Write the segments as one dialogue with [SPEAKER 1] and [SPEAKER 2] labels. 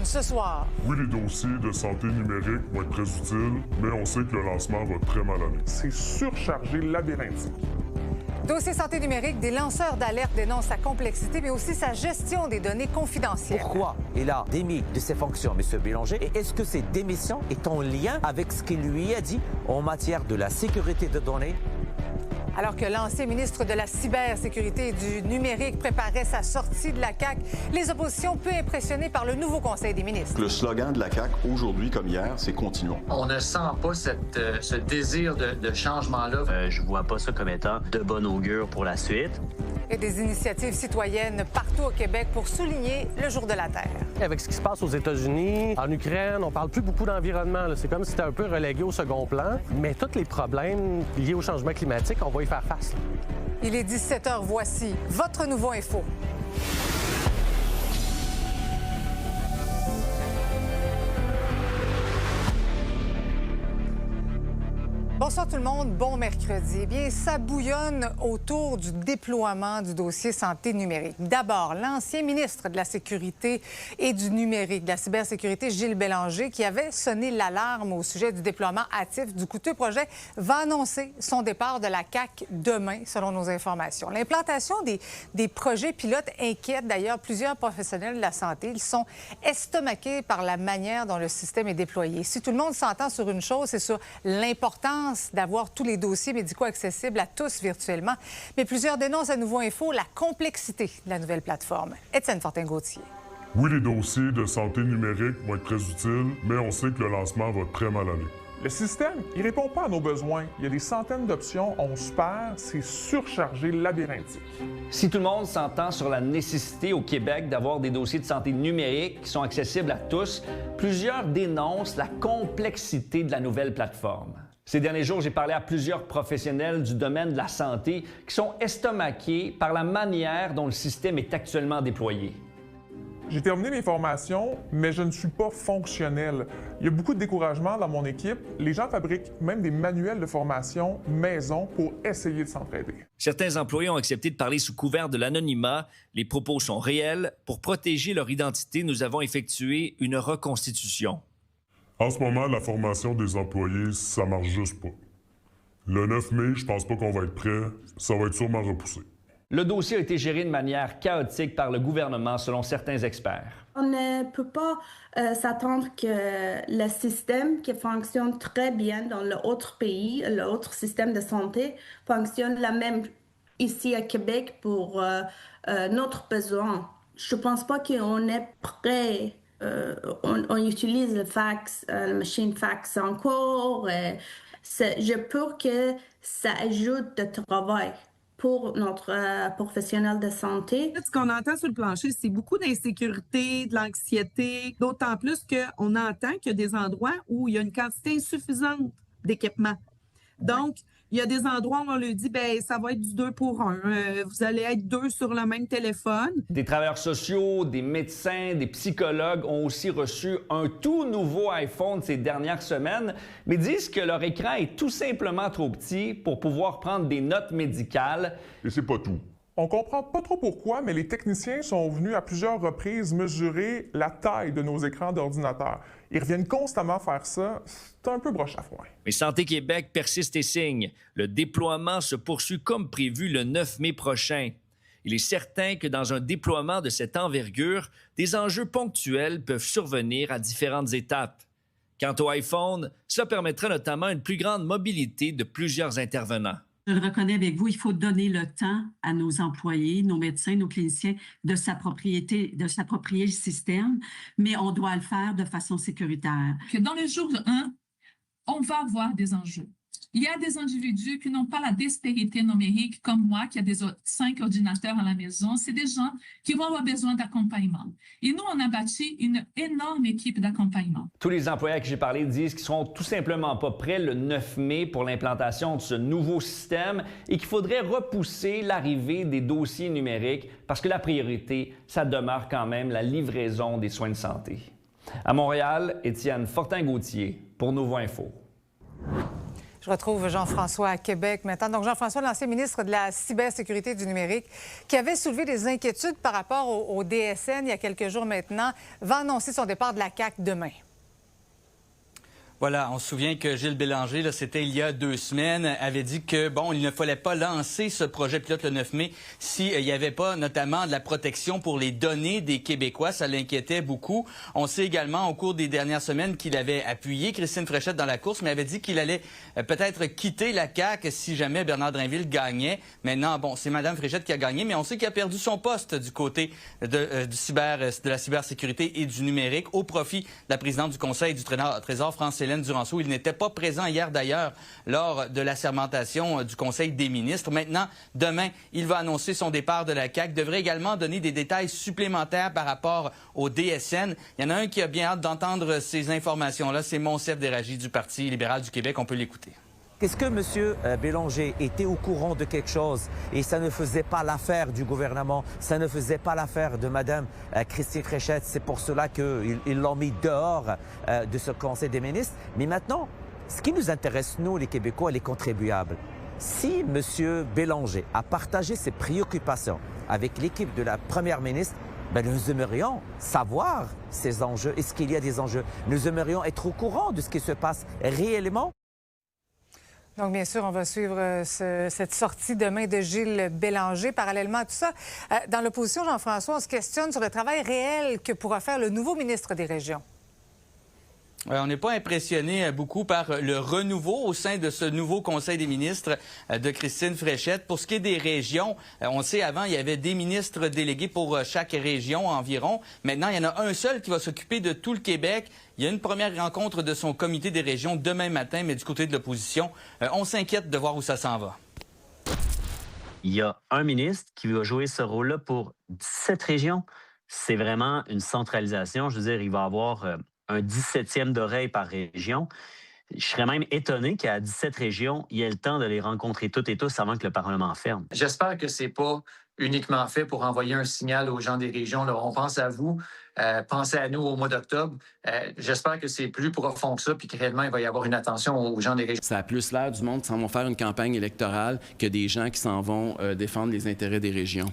[SPEAKER 1] ce soir.
[SPEAKER 2] Oui, les dossiers de santé numérique vont être très utiles, mais on sait que le lancement va très mal aller.
[SPEAKER 3] C'est surchargé, labyrinthique.
[SPEAKER 1] Dossier santé numérique, des lanceurs d'alerte dénoncent sa complexité, mais aussi sa gestion des données confidentielles.
[SPEAKER 4] Pourquoi il a démis de ses fonctions, M. Bélanger? Et est-ce que ces démissions est en lien avec ce qu'il lui a dit en matière de la sécurité de données?
[SPEAKER 1] Alors que l'ancien ministre de la cybersécurité et du numérique préparait sa sortie de la CAQ, les oppositions peu impressionnées par le nouveau Conseil des ministres.
[SPEAKER 5] Le slogan de la CAQ, aujourd'hui comme hier, c'est « Continuons ».
[SPEAKER 6] On ne sent pas ce désir de changement-là.
[SPEAKER 7] Je vois pas ça comme étant de bon augure pour la suite.
[SPEAKER 1] Et des initiatives citoyennes partout au Québec pour souligner le Jour de la Terre.
[SPEAKER 8] Avec ce qui se passe aux États-Unis, en Ukraine, on parle plus beaucoup d'environnement. C'est comme si c'était un peu relégué au second plan. Mais tous les problèmes liés au changement climatique, on va y faire face.
[SPEAKER 1] Il est 17h, voici votre Nouveau Info. Bonsoir tout le monde, bon mercredi. Eh bien, ça bouillonne autour du déploiement du dossier santé numérique. D'abord, l'ancien ministre de la Sécurité et du numérique, de la cybersécurité, Gilles Bélanger, qui avait sonné l'alarme au sujet du déploiement hâtif du coûteux projet, va annoncer son départ de la CAQ demain, selon nos informations. L'implantation des projets pilotes inquiète d'ailleurs plusieurs professionnels de la santé. Ils sont estomaqués par la manière dont le système est déployé. Si tout le monde s'entend sur une chose, c'est sur l'importance d'avoir tous les dossiers médicaux accessibles à tous virtuellement. Mais plusieurs dénoncent à Nouveau Info la complexité de la nouvelle plateforme. Étienne Fortin-Gauthier.
[SPEAKER 2] Oui, les dossiers de santé numérique vont être très utiles, mais on sait que le lancement va très mal aller.
[SPEAKER 3] Le système, il répond pas à nos besoins. Il y a des centaines d'options, on se perd, c'est surchargé, labyrinthique.
[SPEAKER 9] Si tout le monde s'entend sur la nécessité au Québec d'avoir des dossiers de santé numérique qui sont accessibles à tous, plusieurs dénoncent la complexité de la nouvelle plateforme. Ces derniers jours, j'ai parlé à plusieurs professionnels du domaine de la santé qui sont estomaqués par la manière dont le système est actuellement déployé.
[SPEAKER 3] J'ai terminé mes formations, mais je ne suis pas fonctionnel. Il y a beaucoup de découragement dans mon équipe. Les gens fabriquent même des manuels de formation maison pour essayer de s'entraider.
[SPEAKER 10] Certains employés ont accepté de parler sous couvert de l'anonymat. Les propos sont réels. Pour protéger leur identité, nous avons effectué une reconstitution.
[SPEAKER 2] En ce moment, la formation des employés, ça marche juste pas. Le 9 mai, je pense pas qu'on va être prêt. Ça va être sûrement repoussé.
[SPEAKER 9] Le dossier a été géré de manière chaotique par le gouvernement, selon certains experts.
[SPEAKER 11] On ne peut pas s'attendre que le système qui fonctionne très bien dans l'autre pays, l'autre système de santé, fonctionne la même ici à Québec pour notre besoin. Je ne pense pas qu'on est prêt. On utilise le fax, la machine fax encore. Je peux que ça ajoute de travail pour notre professionnel de santé.
[SPEAKER 12] Ce qu'on entend sur le plancher, c'est beaucoup d'insécurité, de l'anxiété, d'autant plus qu'on entend qu'il y a des endroits où il y a une quantité insuffisante d'équipement. Donc, il y a des endroits où on lui dit, bien, ça va être du 2 pour 1. Vous allez être 2 sur le même téléphone.
[SPEAKER 9] Des travailleurs sociaux, des médecins, des psychologues ont aussi reçu un tout nouveau iPhone ces dernières semaines, mais disent que leur écran est tout simplement trop petit pour pouvoir prendre des notes médicales.
[SPEAKER 2] Et c'est pas tout.
[SPEAKER 3] On comprend pas trop pourquoi, mais les techniciens sont venus à plusieurs reprises mesurer la taille de nos écrans d'ordinateur. Ils reviennent constamment faire ça. C'est un peu broche à foin.
[SPEAKER 10] Mais Santé Québec persiste et signe. Le déploiement se poursuit comme prévu le 9 mai prochain. Il est certain que dans un déploiement de cette envergure, des enjeux ponctuels peuvent survenir à différentes étapes. Quant au iPhone, cela permettrait notamment une plus grande mobilité de plusieurs intervenants.
[SPEAKER 13] Je le reconnais avec vous, il faut donner le temps à nos employés, nos médecins, nos cliniciens de s'approprier le système, mais on doit le faire de façon sécuritaire.
[SPEAKER 14] Que dans le jour 1, on va avoir des enjeux. Il y a des individus qui n'ont pas la dextérité numérique comme moi, qui a 5 ordinateurs à la maison. C'est des gens qui vont avoir besoin d'accompagnement. Et nous, on a bâti une énorme équipe d'accompagnement.
[SPEAKER 9] Tous les employés à qui j'ai parlé disent qu'ils seront tout simplement pas prêts le 9 mai pour l'implantation de ce nouveau système et qu'il faudrait repousser l'arrivée des dossiers numériques parce que la priorité, ça demeure quand même la livraison des soins de santé. À Montréal, Étienne Fortin-Gauthier pour Nouveau Info.
[SPEAKER 1] Je retrouve Jean-François à Québec maintenant. Donc, Jean-François, l'ancien ministre de la Cybersécurité et du numérique, qui avait soulevé des inquiétudes par rapport au DSN il y a quelques jours maintenant, va annoncer son départ de la CAQ demain.
[SPEAKER 15] Voilà, on se souvient que Gilles Bélanger, là, c'était il y a 2 semaines, avait dit que, bon, il ne fallait pas lancer ce projet pilote le 9 mai s'il n'y avait pas notamment de la protection pour les données des Québécois. Ça l'inquiétait beaucoup. On sait également au cours des dernières semaines qu'il avait appuyé Christine Fréchette dans la course, mais avait dit qu'il allait peut-être quitter la CAQ si jamais Bernard Drinville gagnait. Maintenant, bon, c'est Mme Fréchette qui a gagné, mais on sait qu'il a perdu son poste du côté de la cybersécurité et du numérique au profit de la présidente du Conseil du Trésor, Hélène Duranceau. Il n'était pas présent hier, d'ailleurs, lors de l'assermentation du Conseil des ministres. Maintenant, demain, il va annoncer son départ de la CAQ. Il devrait également donner des détails supplémentaires par rapport au DSN. Il y en a un qui a bien hâte d'entendre ces informations-là. C'est Monsef Déragi du Parti libéral du Québec. On peut l'écouter.
[SPEAKER 4] Est-ce que M. Bélanger était au courant de quelque chose et ça ne faisait pas l'affaire du gouvernement, ça ne faisait pas l'affaire de Mme Christine Fréchette? C'est pour cela qu'ils l'ont mis dehors de ce Conseil des ministres. Mais maintenant, ce qui nous intéresse, nous, les Québécois, les contribuables, si M. Bélanger a partagé ses préoccupations avec l'équipe de la Première ministre, nous aimerions savoir ces enjeux. Est-ce qu'il y a des enjeux? Nous aimerions être au courant de ce qui se passe réellement.
[SPEAKER 1] Donc, bien sûr, on va suivre cette sortie demain de Gilles Bélanger. Parallèlement à tout ça, dans l'opposition, Jean-François, on se questionne sur le travail réel que pourra faire le nouveau ministre des Régions.
[SPEAKER 15] On n'est pas impressionné beaucoup par le renouveau au sein de ce nouveau Conseil des ministres de Christine Fréchette. Pour ce qui est des régions, on sait avant, il y avait des ministres délégués pour chaque région environ. Maintenant, il y en a un seul qui va s'occuper de tout le Québec. Il y a une première rencontre de son comité des régions demain matin, mais du côté de l'opposition, on s'inquiète de voir où ça s'en va.
[SPEAKER 7] Il y a un ministre qui va jouer ce rôle-là pour 17 régions. C'est vraiment une centralisation. Je veux dire, il va avoir un 17e d'oreille par région. Je serais même étonné qu'à 17 régions, il y ait le temps de les rencontrer toutes et tous avant que le Parlement ferme.
[SPEAKER 6] J'espère que c'est pas uniquement fait pour envoyer un signal aux gens des régions. Là, on pense à vous, pensez à nous au mois d'octobre. J'espère que c'est plus profond que ça puis que réellement, il va y avoir une attention aux gens des régions.
[SPEAKER 16] Ça a plus l'air du monde qui s'en vont faire une campagne électorale que des gens qui s'en vont défendre les intérêts des régions.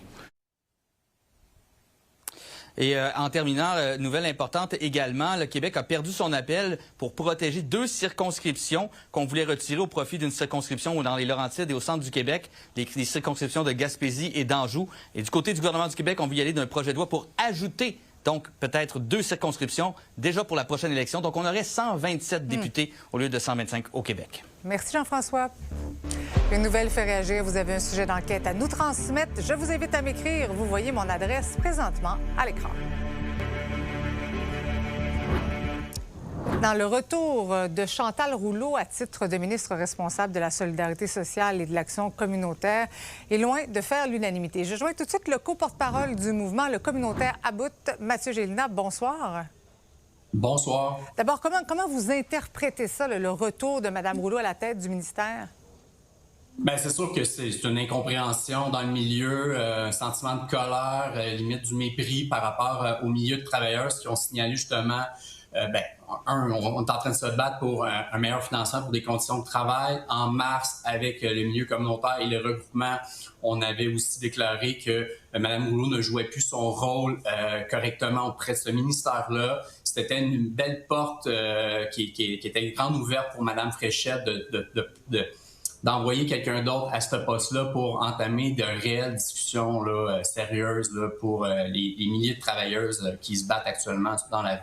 [SPEAKER 15] Et en terminant, nouvelle importante également, le Québec a perdu son appel pour protéger 2 circonscriptions qu'on voulait retirer au profit d'une circonscription dans les Laurentides et au centre du Québec, les circonscriptions de Gaspésie et d'Anjou. Et du côté du gouvernement du Québec, on veut y aller d'un projet de loi pour ajouter donc peut-être 2 circonscriptions déjà pour la prochaine élection. Donc on aurait 127 députés au lieu de 125 au Québec.
[SPEAKER 1] Merci Jean-François. Une nouvelle fait réagir. Vous avez un sujet d'enquête à nous transmettre. Je vous invite à m'écrire. Vous voyez mon adresse présentement à l'écran. Dans le retour de Chantal Rouleau à titre de ministre responsable de la solidarité sociale et de l'action communautaire est loin de faire l'unanimité. Je joins tout de suite le co-porte-parole du mouvement, le communautaire About, Mathieu Gélina. Bonsoir.
[SPEAKER 17] Bonsoir.
[SPEAKER 1] D'abord, comment vous interprétez ça, le retour de Mme Rouleau à la tête du ministère?
[SPEAKER 17] Bien, c'est sûr que c'est une incompréhension dans le milieu, un sentiment de colère, limite du mépris par rapport au milieu de travailleurs qui ont signalé justement, on est en train de se battre pour un meilleur financement pour des conditions de travail. En mars, avec le milieu communautaire et le regroupement, on avait aussi déclaré que Mme Rouleau ne jouait plus son rôle correctement auprès de ce ministère-là. C'était une belle porte qui était grande ouverte pour Mme Fréchette d'envoyer quelqu'un d'autre à ce poste-là pour entamer de réelles discussions là, sérieuses là, pour les milliers de travailleuses qui se battent actuellement dans la rue.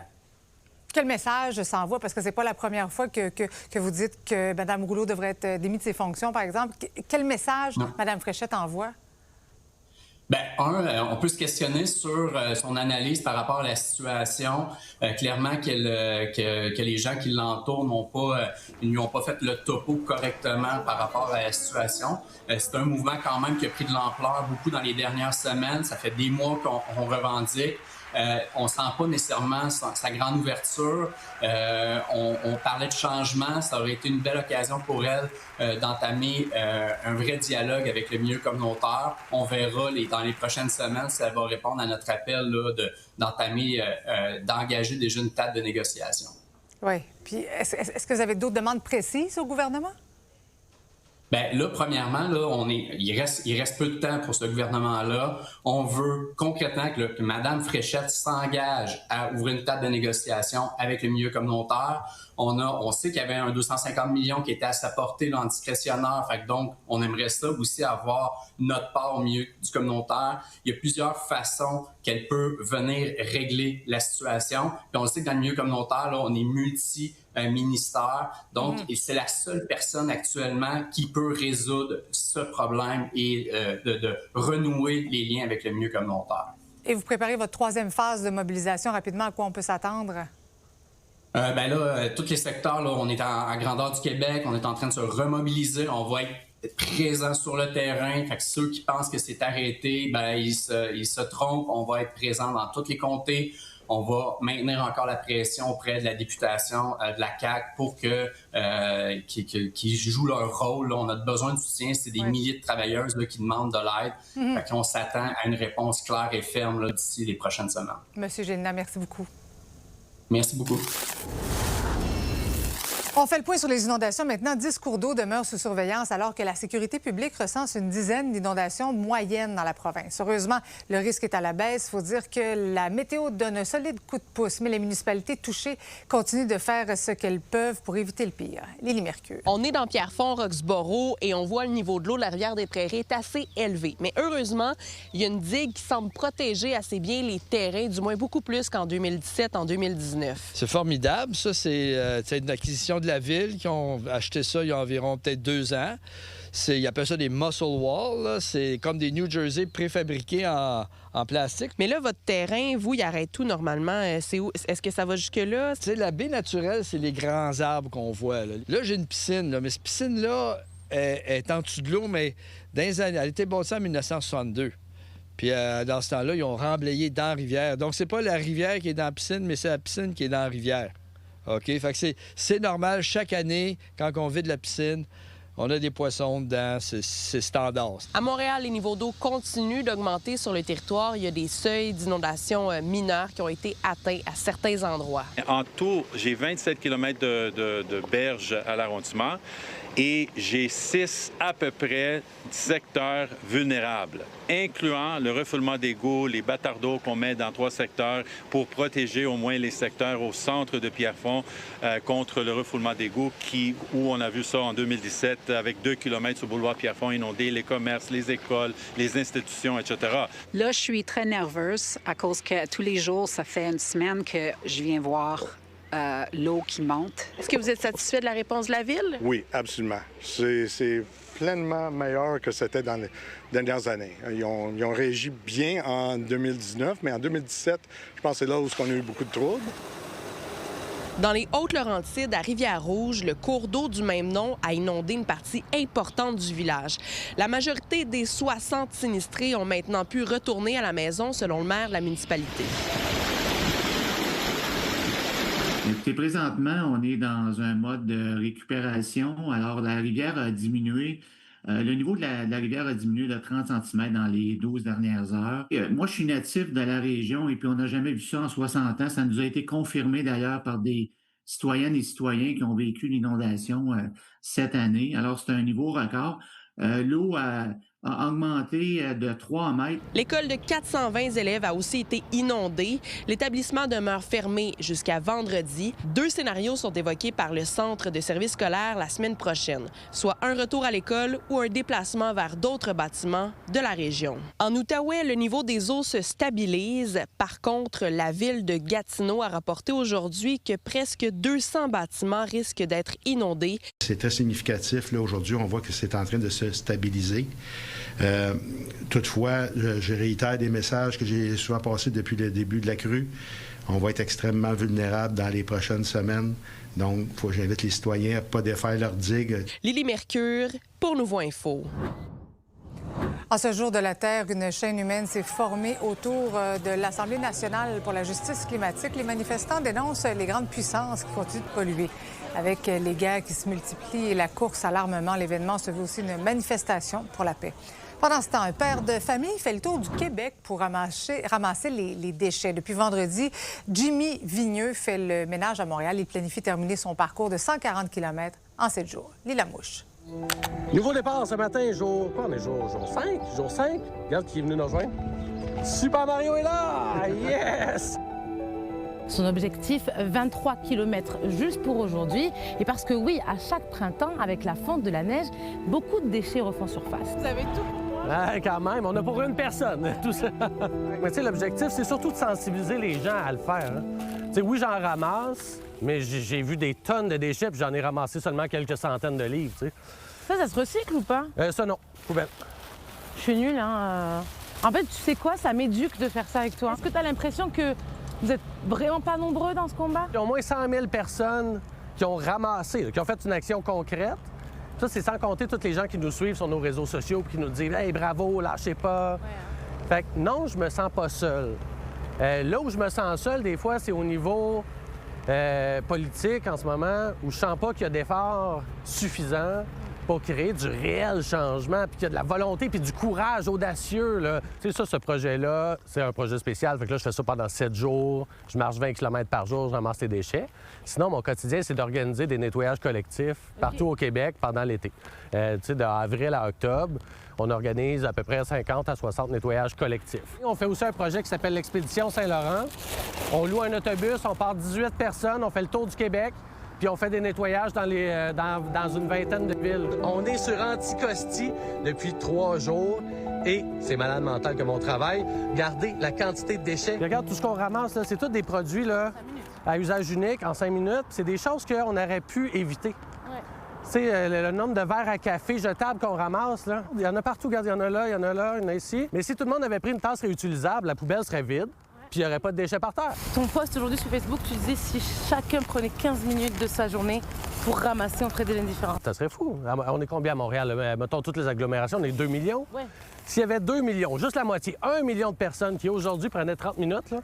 [SPEAKER 1] Quel message s'envoie? Parce que c'est pas la première fois que vous dites que Mme Rouleau devrait être démise de ses fonctions, par exemple. Quel message Mme Fréchette envoie?
[SPEAKER 17] Bien, on peut se questionner sur son analyse par rapport à la situation. Clairement que les gens qui l'entourent ils lui ont pas fait le topo correctement par rapport à la situation. C'est un mouvement quand même qui a pris de l'ampleur beaucoup dans les dernières semaines. Ça fait des mois qu'on revendique. On sent pas nécessairement sa grande ouverture. On parlait de changement. Ça aurait été une belle occasion pour elle d'entamer un vrai dialogue avec le milieu communautaire. On verra dans les prochaines semaines si elle va répondre à notre appel là, d'engager déjà une table de négociation.
[SPEAKER 1] Oui. Puis est-ce que vous avez d'autres demandes précises au gouvernement?
[SPEAKER 17] Bien là, premièrement, là, il reste peu de temps pour ce gouvernement-là. On veut concrètement que Mme Fréchette s'engage à ouvrir une table de négociation avec le milieu communautaire. On sait qu'il y avait un 250 millions qui était à sa portée là, en discrétionnaire. Fait que donc, on aimerait ça aussi avoir notre part au milieu du communautaire. Il y a plusieurs façons qu'elle peut venir régler la situation. Puis on sait que dans le milieu communautaire, là, on est multi-ministère. Donc, et c'est la seule personne actuellement qui peut résoudre ce problème et de renouer les liens avec le milieu communautaire.
[SPEAKER 1] Et vous préparez votre troisième phase de mobilisation rapidement. À quoi on peut s'attendre?
[SPEAKER 17] Ben là, tous les secteurs, là, on est à grandeur du Québec, on est en train de se remobiliser, on va être présent sur le terrain. Fait que ceux qui pensent que c'est arrêté, ben ils se trompent. On va être présent dans tous les comtés. On va maintenir encore la pression auprès de la députation de la CAQ pour qu'ils jouent leur rôle. Là, on a besoin de soutien. C'est des milliers de travailleuses là, qui demandent de l'aide. Fait qu'on s'attend à une réponse claire et ferme là, d'ici les prochaines semaines.
[SPEAKER 1] Monsieur Gélinas, merci beaucoup.
[SPEAKER 17] Merci beaucoup.
[SPEAKER 1] On fait le point sur les inondations. Maintenant, 10 cours d'eau demeurent sous surveillance alors que la sécurité publique recense une dizaine d'inondations moyennes dans la province. Heureusement, le risque est à la baisse. Il faut dire que la météo donne un solide coup de pouce, mais les municipalités touchées continuent de faire ce qu'elles peuvent pour éviter le pire. Lily Mercure.
[SPEAKER 18] On est dans Pierrefonds, Roxboro, et on voit le niveau de l'eau de la rivière des Prairies est assez élevé. Mais heureusement, il y a une digue qui semble protéger assez bien les terrains, du moins beaucoup plus qu'en 2017, en 2019.
[SPEAKER 19] C'est formidable. Ça, c'est une acquisition de la ville qui ont acheté ça il y a environ peut-être 2 ans. Ils appellent ça des muscle walls. C'est comme des New Jersey préfabriqués en plastique.
[SPEAKER 18] Mais là, votre terrain, vous, il arrête tout normalement. C'est où? Est-ce que ça va jusque-là?
[SPEAKER 19] La baie naturelle, c'est les grands arbres qu'on voit. Là, j'ai une piscine, là, mais cette piscine-là est en dessous de l'eau, mais dans les années, elle a été bâtie en 1962. Puis dans ce temps-là, ils ont remblayé dans la rivière. Donc, c'est pas la rivière qui est dans la piscine, mais c'est la piscine qui est dans la rivière. OK? Fait que c'est normal. Chaque année, quand on vide la piscine, on a des poissons dedans. C'est standard.
[SPEAKER 18] À Montréal, les niveaux d'eau continuent d'augmenter sur le territoire. Il y a des seuils d'inondation mineures qui ont été atteints à certains endroits.
[SPEAKER 20] En tout, j'ai 27 km de berges à l'arrondissement et j'ai 6 à peu près secteurs vulnérables, incluant le refoulement d'égouts, les bâtards d'eau qu'on met dans 3 secteurs pour protéger au moins les secteurs au centre de Pierrefonds contre le refoulement d'égouts où on a vu ça en 2017 avec 2 km sur le boulevard Pierrefonds inondé, les commerces, les écoles, les institutions, etc.
[SPEAKER 21] Là, je suis très nerveuse à cause que tous les jours, ça fait une semaine que je viens voir l'eau qui monte.
[SPEAKER 18] Est-ce que vous êtes satisfait de la réponse de la Ville?
[SPEAKER 22] Oui, absolument. C'est pleinement meilleur que c'était dans les dernières années. Ils ont réagi bien en 2019, mais en 2017, je pense que c'est là où on a eu beaucoup de troubles.
[SPEAKER 18] Dans les Hautes-Laurentides, à Rivière-Rouge, le cours d'eau du même nom a inondé une partie importante du village. La majorité des 60 sinistrés ont maintenant pu retourner à la maison, selon le maire de la municipalité.
[SPEAKER 23] Écoutez, présentement, on est dans un mode de récupération. Alors, la rivière a diminué. Le niveau de la rivière a diminué de 30 cm dans les 12 dernières heures. Moi, je suis natif de la région et puis on n'a jamais vu ça en 60 ans. Ça nous a été confirmé d'ailleurs par des citoyennes et citoyens qui ont vécu l'inondation cette année. Alors, c'est un niveau record. L'eau a augmenté de 3 mètres.
[SPEAKER 18] L'école de 420 élèves a aussi été inondée. L'établissement demeure fermé jusqu'à vendredi. 2 scénarios sont évoqués par le Centre de services scolaires la semaine prochaine, soit un retour à l'école ou un déplacement vers d'autres bâtiments de la région. En Outaouais, le niveau des eaux se stabilise. Par contre, la ville de Gatineau a rapporté aujourd'hui que presque 200 bâtiments risquent d'être inondés.
[SPEAKER 24] C'est très significatif. Là, aujourd'hui, on voit que c'est en train de se stabiliser. Toutefois, je réitère des messages que j'ai souvent passés depuis le début de la crue. On va être extrêmement vulnérable dans les prochaines semaines. Donc, j'invite les citoyens à ne pas défaire leurs digues.
[SPEAKER 18] Lily Mercure, pour Nouveau Info.
[SPEAKER 1] En ce jour de la Terre, une chaîne humaine s'est formée autour de l'Assemblée nationale pour la justice climatique. Les manifestants dénoncent les grandes puissances qui continuent de polluer. Avec les guerres qui se multiplient et la course à l'armement, l'événement se veut aussi une manifestation pour la paix. Pendant ce temps, un père de famille fait le tour du Québec pour ramasser les déchets. Depuis vendredi, Jimmy Vigneux fait le ménage à Montréal. Il planifie terminer son parcours de 140 km en 7 jours. Lila Mouche.
[SPEAKER 5] Nouveau départ ce matin, jour 5? Jour 5? Regarde qui est venu nous rejoindre. Super Mario est là! Yes!
[SPEAKER 8] Son objectif, 23 km juste pour aujourd'hui. Et parce que oui, à chaque printemps, avec la fonte de la neige, beaucoup de déchets refont surface. Vous avez tout pour moi?
[SPEAKER 5] Ah, quand même, on a pour une personne, tout ça. Mais tu sais, l'objectif, c'est surtout de sensibiliser les gens à le faire. Hein. Tu sais, oui, j'en ramasse, mais j'ai vu des tonnes de déchets, puis j'en ai ramassé seulement quelques centaines de livres, tu sais.
[SPEAKER 8] Ça se recycle ou pas?
[SPEAKER 5] Ça, non. Poubelle.
[SPEAKER 8] Je suis nulle, hein. En fait, tu sais quoi? Ça m'éduque de faire ça avec toi. Est-ce que tu as l'impression que vous êtes vraiment pas nombreux dans ce combat?
[SPEAKER 5] Il y a au moins 100 000 personnes qui ont ramassé, qui ont fait une action concrète. Ça, c'est sans compter tous les gens qui nous suivent sur nos réseaux sociaux et qui nous disent « Hey, bravo, lâchez pas! Fait que non, je me sens pas seul. Là où je me sens seul, des fois, c'est au niveau politique en ce moment, où je sens pas qu'il y a d'efforts suffisants pour créer du réel changement, puis qu'il y a de la volonté, puis du courage audacieux. Là. Tu sais, ça, ce projet-là, c'est un projet spécial. Fait que là, je fais ça pendant 7 jours. Je marche 20 km par jour, je ramasse les déchets. Sinon, mon quotidien, c'est d'organiser des nettoyages collectifs partout au Québec pendant l'été. Tu sais, d'avril à octobre, on organise à peu près 50 à 60 nettoyages collectifs. On fait aussi un projet qui s'appelle l'Expédition Saint-Laurent. On loue un autobus, on part 18 personnes, on fait le tour du Québec. Puis on fait des nettoyages dans une vingtaine de villes. On est sur Anticosti depuis 3 jours et c'est malade mental que mon travail. Regardez la quantité de déchets. Puis regarde tout ce qu'on ramasse, là, c'est tous des produits là, à usage unique en 5 minutes. C'est des choses qu'on aurait pu éviter. Tu sais, le nombre de verres à café jetables qu'on ramasse, là, il y en a partout. Regarde, il y en a là, il y en a là, il y en a ici. Mais si tout le monde avait pris une tasse réutilisable, la poubelle serait vide. Puis il n'y aurait pas de déchets par terre.
[SPEAKER 8] Ton post aujourd'hui sur Facebook, tu disais si chacun prenait 15 minutes de sa journée pour ramasser, on ferait des lignes différentes.
[SPEAKER 5] Ça serait fou. On est combien à Montréal? Mettons toutes les agglomérations, on est 2 millions.
[SPEAKER 8] Ouais.
[SPEAKER 5] S'il y avait 2 millions, juste la moitié, 1 million de personnes qui aujourd'hui prenaient 30 minutes, là,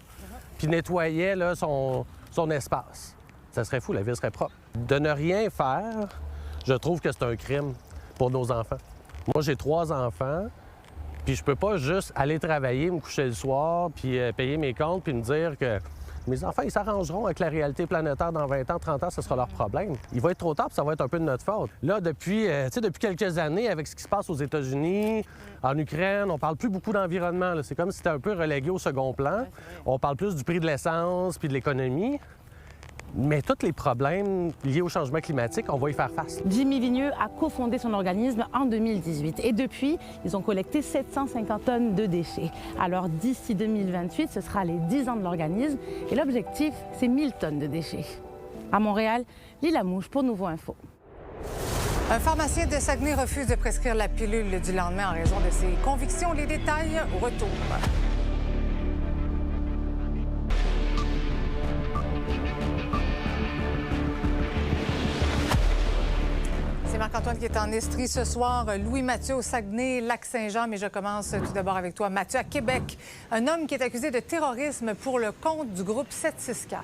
[SPEAKER 5] puis nettoyaient là, son espace, ça serait fou, la ville serait propre. De ne rien faire, je trouve que c'est un crime pour nos enfants. Moi, j'ai 3 enfants. Puis je peux pas juste aller travailler, me coucher le soir, puis payer mes comptes, puis me dire que mes enfants, ils s'arrangeront avec la réalité planétaire dans 20 ans, 30 ans, ce sera leur problème. Il va être trop tard, puis ça va être un peu de notre faute. Là, depuis quelques années, avec ce qui se passe aux États-Unis, en Ukraine, on parle plus beaucoup d'environnement. C'est comme si c'était un peu relégué au second plan. On parle plus du prix de l'essence puis de l'économie. Mais tous les problèmes liés au changement climatique, on va y faire face.
[SPEAKER 8] Jimmy Vigneux a cofondé son organisme en 2018 et depuis, ils ont collecté 750 tonnes de déchets. Alors d'ici 2028, ce sera les 10 ans de l'organisme et l'objectif, c'est 1000 tonnes de déchets. À Montréal, Lila Mouche pour Nouveau Info.
[SPEAKER 1] Un pharmacien de Saguenay refuse de prescrire la pilule du lendemain en raison de ses convictions. Les détails au retour. C'est Marc-Antoine qui est en Estrie ce soir. Louis-Mathieu au Saguenay, Lac-Saint-Jean. Mais je commence tout d'abord avec toi, Mathieu, à Québec. Un homme qui est accusé de terrorisme pour le compte du groupe 764.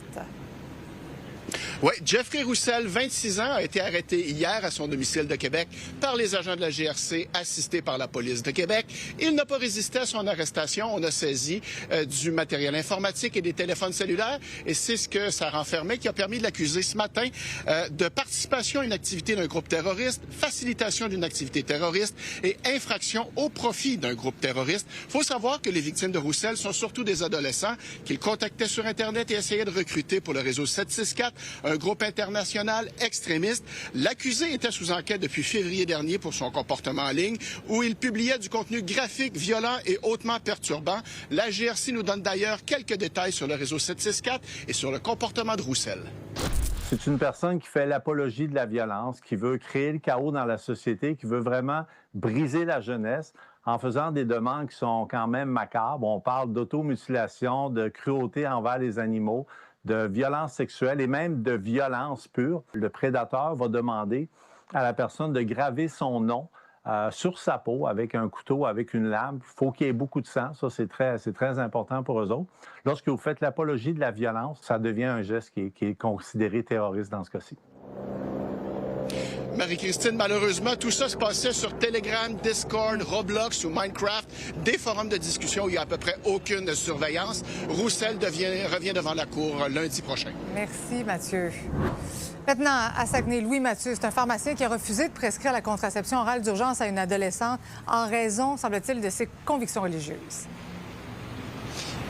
[SPEAKER 11] Oui, Jeffrey Roussel, 26 ans, a été arrêté hier à son domicile de Québec par les agents de la GRC assistés par la police de Québec. Il n'a pas résisté à son arrestation. On a saisi du matériel informatique et des téléphones cellulaires et c'est ce que ça renfermait qui a permis de l'accuser ce matin de participation à une activité d'un groupe terroriste, facilitation d'une activité terroriste et infraction au profit d'un groupe terroriste. Il faut savoir que les victimes de Roussel sont surtout des adolescents qu'il contactait sur Internet et essayait de recruter pour le réseau 764, un groupe international extrémiste. L'accusé était sous enquête depuis février dernier pour son comportement en ligne, où il publiait du contenu graphique, violent et hautement perturbant. La GRC nous donne d'ailleurs quelques détails sur le réseau 764 et sur le comportement de Roussel.
[SPEAKER 12] C'est une personne qui fait l'apologie de la violence, qui veut créer le chaos dans la société, qui veut vraiment briser la jeunesse en faisant des demandes qui sont quand même macabres. On parle d'automutilation, de cruauté envers les animaux, de violence sexuelle et même de violence pure. Le prédateur va demander à la personne de graver son nom sur sa peau avec un couteau, avec une lame. Il faut qu'il y ait beaucoup de sang. Ça, c'est très important pour eux autres. Lorsque vous faites l'apologie de la violence, ça devient un geste qui est considéré terroriste dans ce cas-ci.
[SPEAKER 11] Marie-Christine, malheureusement, tout ça se passait sur Telegram, Discord, Roblox ou Minecraft, des forums de discussion où il n'y a à peu près aucune surveillance. Roussel revient devant la Cour lundi prochain.
[SPEAKER 1] Merci, Mathieu. Maintenant, à Saguenay, Louis Mathieu, c'est un pharmacien qui a refusé de prescrire la contraception orale d'urgence à une adolescente en raison, semble-t-il, de ses convictions religieuses.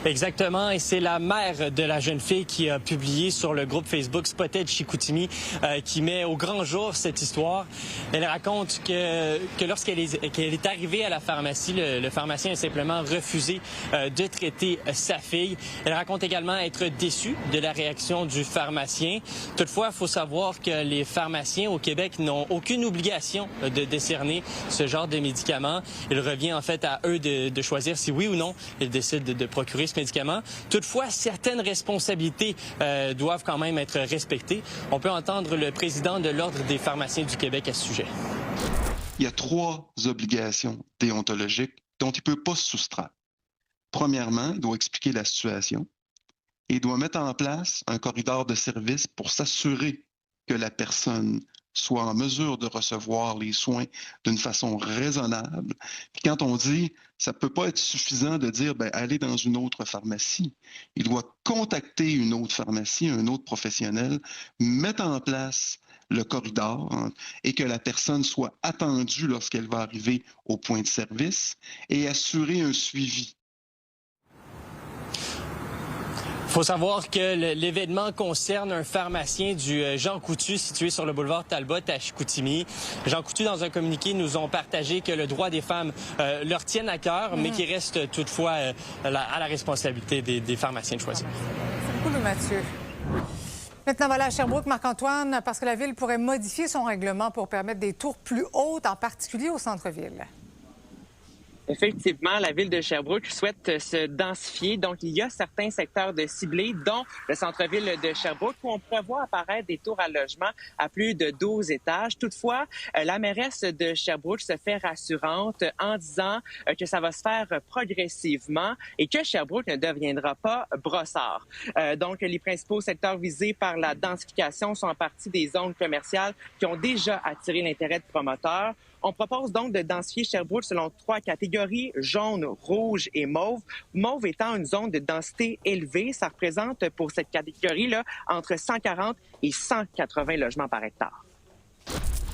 [SPEAKER 2] Exactement, et c'est la mère de la jeune fille qui a publié sur le groupe Facebook Spotted Chicoutimi qui met au grand jour cette histoire. Elle raconte que lorsqu'elle est arrivée à la pharmacie, le pharmacien a simplement refusé de traiter sa fille. Elle raconte également être déçue de la réaction du pharmacien. Toutefois, il faut savoir que les pharmaciens au Québec n'ont aucune obligation de décerner ce genre de médicaments. Il revient en fait à eux de choisir si oui ou non ils décident de procurer médicaments. Toutefois, certaines responsabilités doivent quand même être respectées. On peut entendre le président de l'Ordre des pharmaciens du Québec à ce sujet.
[SPEAKER 3] Il y a 3 obligations déontologiques dont il ne peut pas se soustraire. Premièrement, il doit expliquer la situation et il doit mettre en place un corridor de service pour s'assurer que la personne soit en mesure de recevoir les soins d'une façon raisonnable. Puis quand on dit, ça ne peut pas être suffisant de dire, allez dans une autre pharmacie. Il doit contacter une autre pharmacie, un autre professionnel, mettre en place le corridor et que la personne soit attendue lorsqu'elle va arriver au point de service et assurer un suivi.
[SPEAKER 2] Il faut savoir que l'événement concerne un pharmacien du Jean Coutu situé sur le boulevard Talbot à Chicoutimi. Jean Coutu, dans un communiqué, nous ont partagé que le droit des femmes leur tienne à cœur, mais qui reste toutefois à la responsabilité des pharmaciens de choisir.
[SPEAKER 1] C'est beaucoup, Mathieu. Maintenant, voilà à Sherbrooke, Marc-Antoine, parce que la Ville pourrait modifier son règlement pour permettre des tours plus hautes, en particulier au centre-ville.
[SPEAKER 10] Effectivement, la Ville de Sherbrooke souhaite se densifier. Donc, il y a certains secteurs de ciblés, dont le centre-ville de Sherbrooke, où on prévoit apparaître des tours à logement à plus de 12 étages. Toutefois, la mairesse de Sherbrooke se fait rassurante en disant que ça va se faire progressivement et que Sherbrooke ne deviendra pas Brossard. Donc, les principaux secteurs visés par la densification sont en partie des zones commerciales qui ont déjà attiré l'intérêt de promoteurs. On propose donc de densifier Sherbrooke selon 3 catégories, jaune, rouge et mauve. Mauve étant une zone de densité élevée, ça représente pour cette catégorie-là entre 140 et 180 logements par hectare.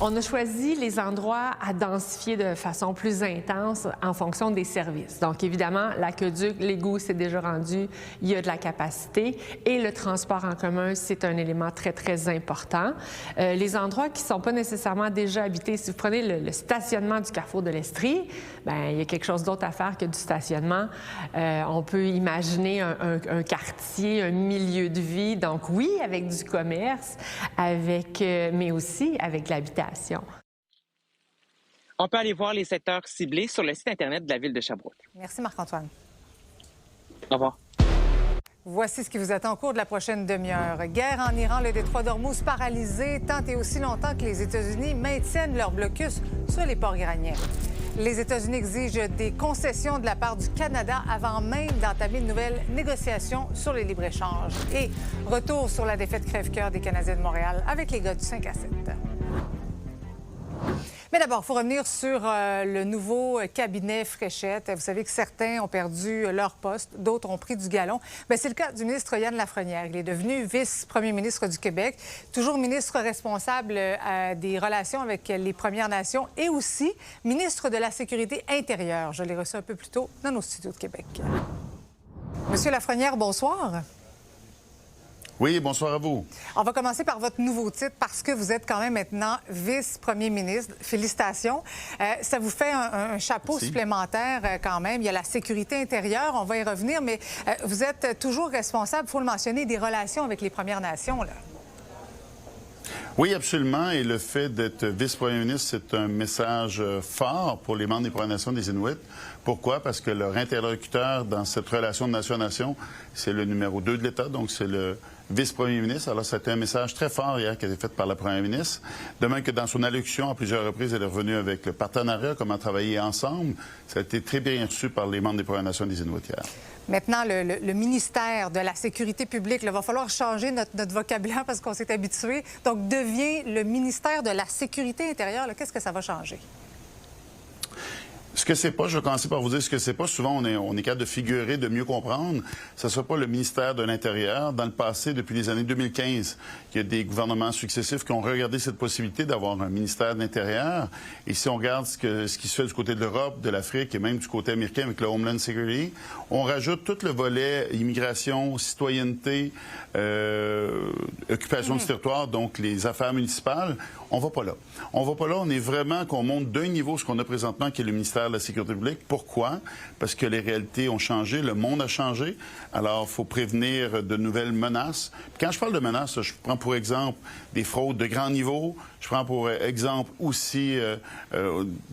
[SPEAKER 13] On a choisi les endroits à densifier de façon plus intense en fonction des services. Donc, évidemment, l'aqueduc, l'égout, c'est déjà rendu, il y a de la capacité et le transport en commun, c'est un élément très, très important. Les endroits qui ne sont pas nécessairement déjà habités, si vous prenez le stationnement du carrefour de l'Estrie, bien, il y a quelque chose d'autre à faire que du stationnement. On peut imaginer un quartier, un milieu de vie, donc oui, avec du commerce, mais aussi avec l'habitation.
[SPEAKER 10] On peut aller voir les secteurs ciblés sur le site Internet de la Ville de Sherbrooke.
[SPEAKER 1] Merci, Marc-Antoine.
[SPEAKER 10] Au revoir.
[SPEAKER 1] Voici ce qui vous attend au cours de la prochaine demi-heure. Guerre en Iran, le détroit d'Ormuz paralysé tant et aussi longtemps que les États-Unis maintiennent leur blocus sur les ports iraniens. Les États-Unis exigent des concessions de la part du Canada avant même d'entamer de nouvelles négociations sur les libres-échanges. Et retour sur la défaite crève-cœur des Canadiens de Montréal avec les gars du 5 à 7. Mais d'abord, il faut revenir sur le nouveau cabinet Fréchette. Vous savez que certains ont perdu leur poste, d'autres ont pris du galon. Bien, c'est le cas du ministre Yann Lafrenière. Il est devenu vice-premier ministre du Québec, toujours ministre responsable des relations avec les Premières Nations et aussi ministre de la Sécurité intérieure. Je l'ai reçu un peu plus tôt dans nos studios de Québec. Monsieur Lafrenière, bonsoir.
[SPEAKER 25] Oui, bonsoir à vous.
[SPEAKER 1] On va commencer par votre nouveau titre parce que vous êtes quand même maintenant vice-premier ministre. Félicitations. Ça vous fait un chapeau supplémentaire quand même. Il y a la sécurité intérieure, on va y revenir, mais vous êtes toujours responsable, il faut le mentionner, des relations avec les Premières Nations, là.
[SPEAKER 25] Oui, absolument. Et le fait d'être vice-premier ministre, c'est un message fort pour les membres des Premières Nations des Inuits. Pourquoi? Parce que leur interlocuteur dans cette relation de nation à nation, c'est le numéro 2 de l'État, donc c'est le vice-premier ministre. Alors, c'était un message très fort hier qui a été fait par la première ministre. De même que dans son allocution, à plusieurs reprises, elle est revenue avec le partenariat, comment travailler ensemble. Ça a été très bien reçu par les membres des Premières Nations des Inuits hier.
[SPEAKER 1] Maintenant, le ministère de la Sécurité publique, il va falloir changer notre vocabulaire parce qu'on s'est habitué. Donc, devient le ministère de la Sécurité intérieure. Qu'est-ce que ça va changer?
[SPEAKER 25] Ce que c'est pas, je vais commencer par vous dire ce que c'est pas. Souvent, on est capable de figurer, de mieux comprendre. Ce ne sera pas le ministère de l'Intérieur. Dans le passé, depuis les années 2015, il y a des gouvernements successifs qui ont regardé cette possibilité d'avoir un ministère de l'Intérieur. Et si on regarde ce qui se fait du côté de l'Europe, de l'Afrique et même du côté américain avec le Homeland Security, on rajoute tout le volet immigration, citoyenneté, occupation du territoire, donc les affaires municipales. On va pas là. On va pas là. On est vraiment qu'on monte d'un niveau ce qu'on a présentement, qui est le ministère de la Sécurité publique. Pourquoi? Parce que les réalités ont changé, le monde a changé. Alors, il faut prévenir de nouvelles menaces. Puis quand je parle de menaces, je prends pour exemple des fraudes de grand niveau. Je prends pour exemple aussi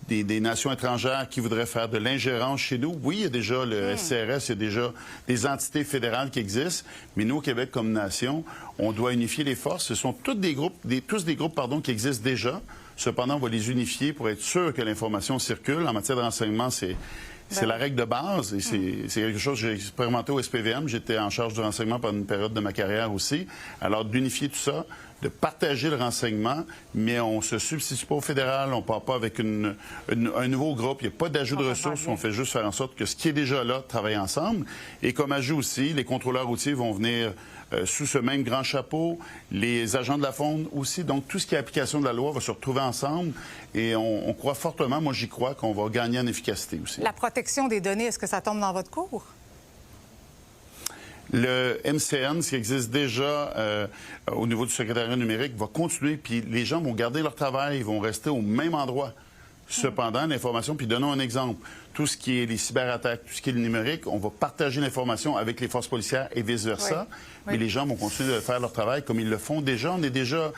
[SPEAKER 25] des nations étrangères qui voudraient faire de l'ingérence chez nous. Oui, il y a déjà le SCRS, il y a déjà des entités fédérales qui existent. Mais nous, au Québec, comme nation, on doit unifier les forces. Ce sont tous des groupes qui existent déjà. Cependant, on va les unifier pour être sûr que l'information circule. En matière de renseignement, c'est la règle de base et c'est quelque chose que j'ai expérimenté au SPVM. J'étais en charge du renseignement pendant une période de ma carrière aussi. Alors, d'unifier tout ça, de partager le renseignement, mais on ne se substitue pas au fédéral, on ne part pas avec un nouveau groupe, il n'y a pas d'ajout de ressources, on fait juste faire en sorte que ce qui est déjà là travaille ensemble. Et comme ajout aussi, les contrôleurs routiers vont venir sous ce même grand chapeau, les agents de la faune aussi. Donc, tout ce qui est application de la loi va se retrouver ensemble et on croit fortement, moi j'y crois, qu'on va gagner en efficacité aussi.
[SPEAKER 1] La protection des données, est-ce que ça tombe dans votre cours?
[SPEAKER 25] Le MCN, ce qui existe déjà au niveau du secrétariat numérique, va continuer, puis les gens vont garder leur travail, ils vont rester au même endroit. Cependant, l'information, puis donnons un exemple, tout ce qui est les cyberattaques, tout ce qui est le numérique, on va partager l'information avec les forces policières et vice-versa, mais les gens vont continuer de faire leur travail comme ils le font déjà. On est déjà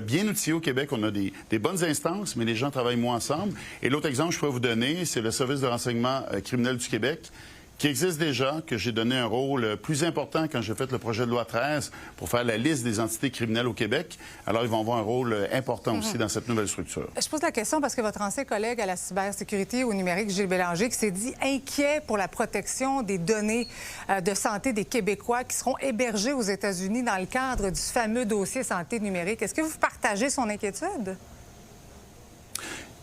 [SPEAKER 25] bien outillés au Québec, on a des bonnes instances, mais les gens travaillent moins ensemble. Et l'autre exemple que je pourrais vous donner, c'est le Service de renseignement criminel du Québec, qui existe déjà, que j'ai donné un rôle plus important quand j'ai fait le projet de loi 13 pour faire la liste des entités criminelles au Québec. Alors, ils vont avoir un rôle important aussi dans cette nouvelle structure.
[SPEAKER 1] Je pose la question parce que votre ancien collègue à la cybersécurité au numérique, Gilles Bélanger, qui s'est dit inquiet pour la protection des données de santé des Québécois qui seront hébergés aux États-Unis dans le cadre du fameux dossier santé numérique. Est-ce que vous partagez son inquiétude?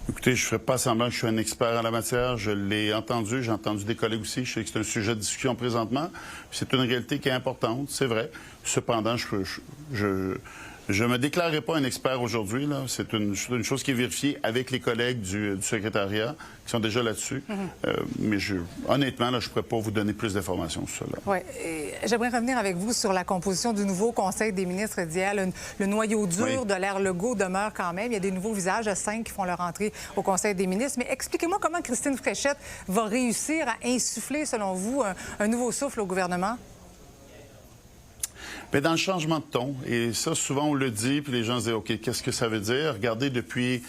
[SPEAKER 25] Écoutez, je ne ferai pas semblant que je suis un expert en la matière. Je l'ai entendu, j'ai entendu des collègues aussi. Je sais que c'est un sujet de discussion présentement. C'est une réalité qui est importante, c'est vrai. Cependant, je me déclarerai pas un expert aujourd'hui. C'est une chose qui est vérifiée avec les collègues du secrétariat qui sont déjà là-dessus. Mais honnêtement, je ne pourrais pas vous donner plus d'informations sur cela.
[SPEAKER 1] Oui. J'aimerais revenir avec vous sur la composition du nouveau Conseil des ministres d'hier. Le noyau dur de l'ère Legault demeure quand même. Il y a des nouveaux visages, 5 qui font leur entrée au Conseil des ministres. Mais expliquez-moi comment Christine Fréchette va réussir à insuffler, selon vous, un nouveau souffle au gouvernement?
[SPEAKER 25] Bien, dans le changement de ton, et ça, souvent, on le dit, puis les gens se disent, OK, qu'est-ce que ça veut dire? Regardez, depuis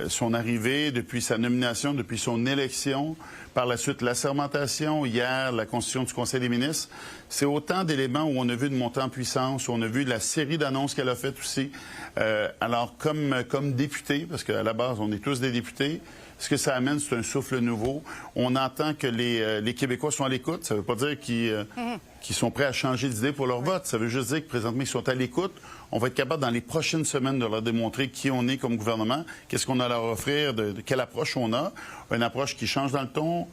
[SPEAKER 25] son arrivée, depuis sa nomination, depuis son élection, par la suite, l'assermentation, hier, la constitution du Conseil des ministres, c'est autant d'éléments où on a vu une montée en puissance, où on a vu la série d'annonces qu'elle a faites aussi. Alors, comme député, parce qu'à la base, on est tous des députés, ce que ça amène, c'est un souffle nouveau. On entend que les Québécois sont à l'écoute. Ça ne veut pas dire qu'ils sont prêts à changer d'idée pour leur vote. Ça veut juste dire que présentement, ils sont à l'écoute. On va être capable, dans les prochaines semaines, de leur démontrer qui on est comme gouvernement, qu'est-ce qu'on a à leur offrir, de quelle approche on a. Une approche qui change dans le ton,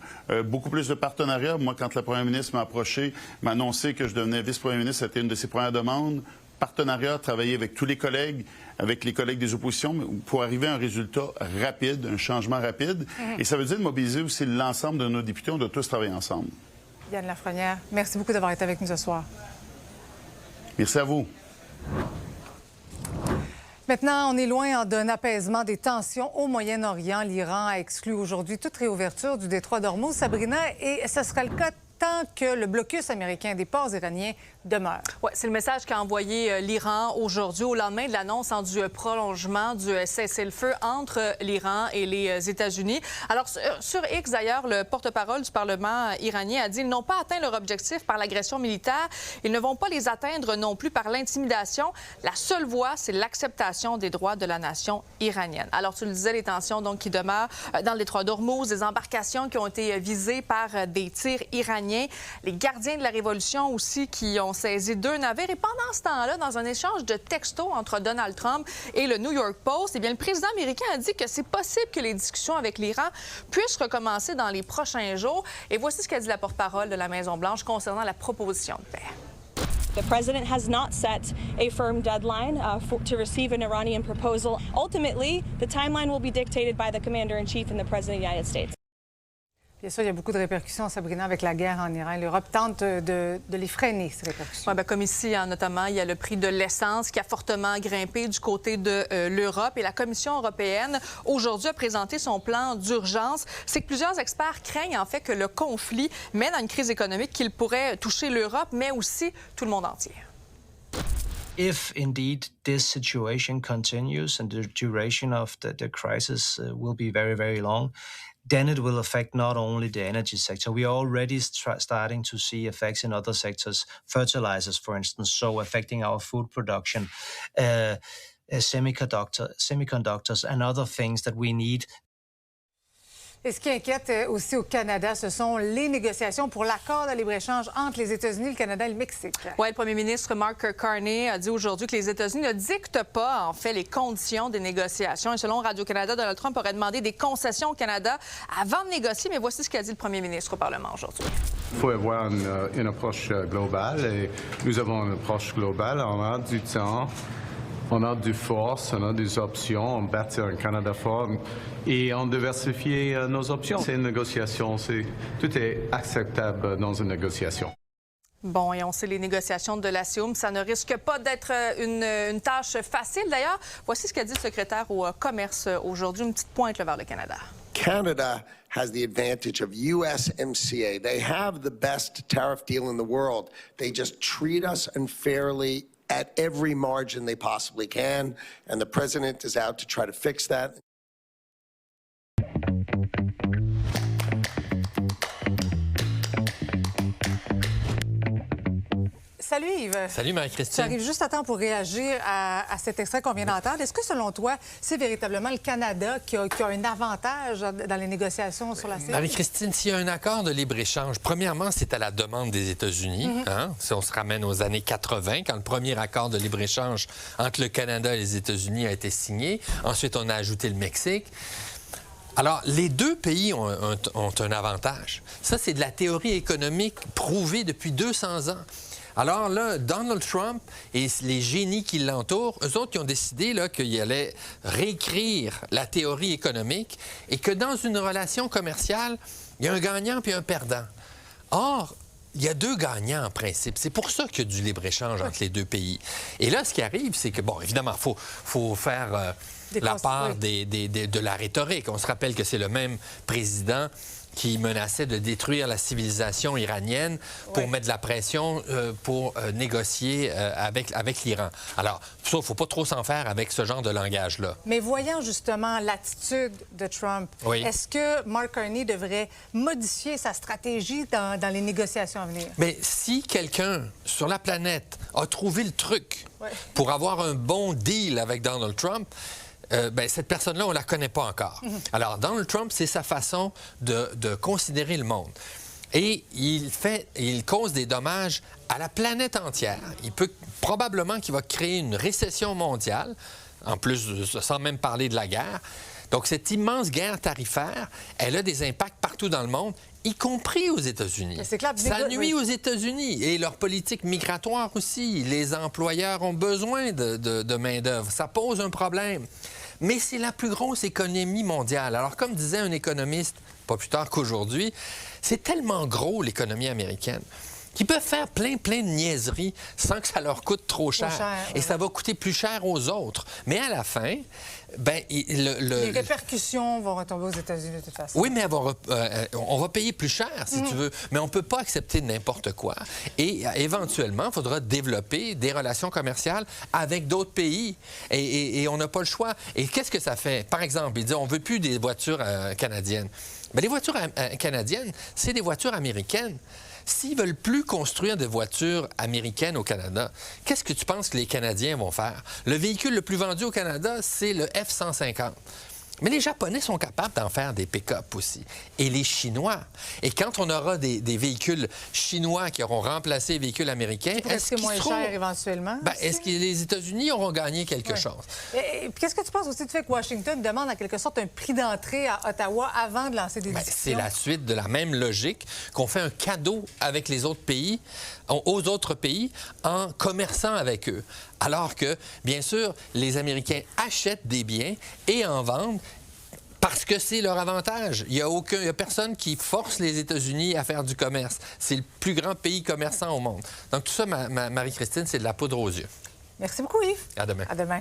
[SPEAKER 25] beaucoup plus de partenariats. Moi, quand la première ministre m'a approché, m'a annoncé que je devenais vice-premier ministre, c'était une de ses premières demandes. Partenariat, travailler avec tous les collègues, avec les collègues des oppositions, pour arriver à un résultat rapide, un changement rapide. Et ça veut dire de mobiliser aussi l'ensemble de nos députés. On doit tous travailler ensemble.
[SPEAKER 1] Yann Lafrenière, merci beaucoup d'avoir été avec nous ce soir.
[SPEAKER 25] Merci à vous.
[SPEAKER 1] Maintenant, on est loin d'un apaisement des tensions au Moyen-Orient. L'Iran a exclu aujourd'hui toute réouverture du détroit d'Ormuz, Sabrina, et ce sera le cas tant que le blocus américain des ports iraniens demeure.
[SPEAKER 4] Oui, c'est le message qu'a envoyé l'Iran aujourd'hui au lendemain de l'annonce du prolongement du cessez-le-feu entre l'Iran et les États-Unis. Alors, sur X, d'ailleurs, le porte-parole du Parlement iranien a dit qu'ils n'ont pas atteint leur objectif par l'agression militaire. Ils ne vont pas les atteindre non plus par l'intimidation. La seule voie, c'est l'acceptation des droits de la nation iranienne. Alors, tu le disais, les tensions donc, qui demeurent dans le détroit d'Ormuz, des embarcations qui ont été visées par des tirs iraniens, les gardiens de la révolution aussi qui ont saisi 2 navires. Et pendant ce temps-là, dans un échange de textos entre Donald Trump et le New York Post, eh bien, le président américain a dit que c'est possible que les discussions avec l'Iran puissent recommencer dans les prochains jours. Et voici ce qu'a dit la porte-parole de la Maison-Blanche concernant la proposition de paix.
[SPEAKER 6] The president has not set a firm deadline to receive an Iranian proposal. Ultimately, the timeline will be dictated by the commander-in-chief and the president of the United States.
[SPEAKER 1] Bien sûr, il y a beaucoup de répercussions, Sabrina, avec la guerre en Iran. L'Europe tente de les freiner, ces répercussions.
[SPEAKER 4] Oui, bien, comme ici, notamment, il y a le prix de l'essence qui a fortement grimpé du côté de l'Europe. Et la Commission européenne, aujourd'hui, a présenté son plan d'urgence. C'est que plusieurs experts craignent, en fait, que le conflit mène à une crise économique qui pourrait toucher l'Europe, mais aussi tout le monde entier.
[SPEAKER 7] If indeed this situation continues and the duration of the crisis will be very, very long, then it will affect not only the energy sector. We are already starting to see effects in other sectors, fertilizers, for instance, so affecting our food production, semiconductors and other things that we need.
[SPEAKER 1] Et ce qui inquiète aussi au Canada, ce sont les négociations pour l'accord de libre-échange entre les États-Unis, le Canada et le Mexique.
[SPEAKER 4] Oui, le premier ministre Mark Carney a dit aujourd'hui que les États-Unis ne dictent pas, en fait, les conditions des négociations. Et selon Radio-Canada, Donald Trump aurait demandé des concessions au Canada avant de négocier. Mais voici ce qu'a dit le premier ministre au Parlement aujourd'hui.
[SPEAKER 9] Il faut avoir une approche globale et nous avons une approche globale. On a du temps. On a du force, on a des options, on bâtit un Canada fort et on diversifie nos options. C'est une négociation, tout est acceptable dans une négociation.
[SPEAKER 4] Bon, et on sait les négociations de la CIUM, ça ne risque pas d'être une tâche facile. D'ailleurs, voici ce qu'a dit le secrétaire au commerce aujourd'hui, une petite pointe vers le Canada.
[SPEAKER 14] Canada has the advantage of USMCA. They have the best tariff deal in the world. They just treat us unfairly at every margin they possibly can, and the president is out to try to fix that.
[SPEAKER 1] Salut Yves.
[SPEAKER 26] Salut Marie-Christine.
[SPEAKER 1] Tu arrives juste à temps pour réagir à cet extrait qu'on vient d'entendre. Est-ce que selon toi, c'est véritablement le Canada qui a un avantage dans les négociations sur la CIUM?
[SPEAKER 26] Marie-Christine, s'il y a un accord de libre-échange, premièrement, c'est à la demande des États-Unis. Si on se ramène aux années 80, quand le premier accord de libre-échange entre le Canada et les États-Unis a été signé. Ensuite, on a ajouté le Mexique. Alors, les deux pays ont un avantage. Ça, c'est de la théorie économique prouvée depuis 200 ans. Alors là, Donald Trump et les génies qui l'entourent, eux autres, ils ont décidé qu'ils allaient réécrire la théorie économique et que dans une relation commerciale, il y a un gagnant puis un perdant. Or, il y a deux gagnants en principe. C'est pour ça qu'il y a du libre-échange entre les deux pays. Et là, ce qui arrive, c'est que, bon, évidemment, il faut faire la part de la rhétorique. On se rappelle que c'est le même président qui menaçait de détruire la civilisation iranienne pour mettre de la pression pour négocier avec l'Iran. Alors, ça, il ne faut pas trop s'en faire avec ce genre de langage-là.
[SPEAKER 1] Mais voyant justement l'attitude de Trump, est-ce que Mark Carney devrait modifier sa stratégie dans les négociations à venir?
[SPEAKER 26] Mais si quelqu'un sur la planète a trouvé le truc pour avoir un bon deal avec Donald Trump, cette personne-là, on ne la connaît pas encore. Alors, Donald Trump, c'est sa façon de considérer le monde. Et il cause des dommages à la planète entière. Il peut probablement qu'il va créer une récession mondiale, en plus, sans même parler de la guerre. Donc, cette immense guerre tarifaire, elle a des impacts partout dans le monde, y compris aux États-Unis. Ça nuit aux États-Unis et leur politique migratoire aussi. Les employeurs ont besoin de main-d'œuvre. Ça pose un problème. Mais c'est la plus grosse économie mondiale. Alors, comme disait un économiste, pas plus tard qu'aujourd'hui, c'est tellement gros, l'économie américaine, qui peuvent faire plein de niaiseries sans que ça leur coûte trop cher. Et ça va coûter plus cher aux autres. Mais à la fin, ben,
[SPEAKER 1] les répercussions vont retomber aux États-Unis de toute façon.
[SPEAKER 26] Oui, mais on va payer plus cher, si tu veux. Mais on ne peut pas accepter n'importe quoi. Et éventuellement, il faudra développer des relations commerciales avec d'autres pays. Et on n'a pas le choix. Et qu'est-ce que ça fait? Par exemple, il dit on ne veut plus des voitures canadiennes. Bien, les voitures canadiennes, c'est des voitures américaines. S'ils ne veulent plus construire de voitures américaines au Canada, qu'est-ce que tu penses que les Canadiens vont faire? Le véhicule le plus vendu au Canada, c'est le F-150. Mais les Japonais sont capables d'en faire des pick-up aussi. Et les Chinois. Et quand on aura des véhicules chinois qui auront remplacé les véhicules américains,
[SPEAKER 1] est-ce qu'ils seront moins cher éventuellement?
[SPEAKER 26] Ben, est-ce que les États-Unis auront gagné quelque chose?
[SPEAKER 1] Et qu'est-ce que tu penses aussi du fait que Washington demande en quelque sorte un prix d'entrée à Ottawa avant de lancer des discussions?
[SPEAKER 26] C'est la suite de la même logique qu'on fait un cadeau avec les autres pays, aux autres pays, en commerçant avec eux. Alors que, bien sûr, les Américains achètent des biens et en vendent parce que c'est leur avantage. Il y a personne qui force les États-Unis à faire du commerce. C'est le plus grand pays commerçant au monde. Donc tout ça, Marie-Christine, c'est de la poudre aux yeux.
[SPEAKER 1] Merci beaucoup, Yves.
[SPEAKER 26] À demain.
[SPEAKER 1] À demain.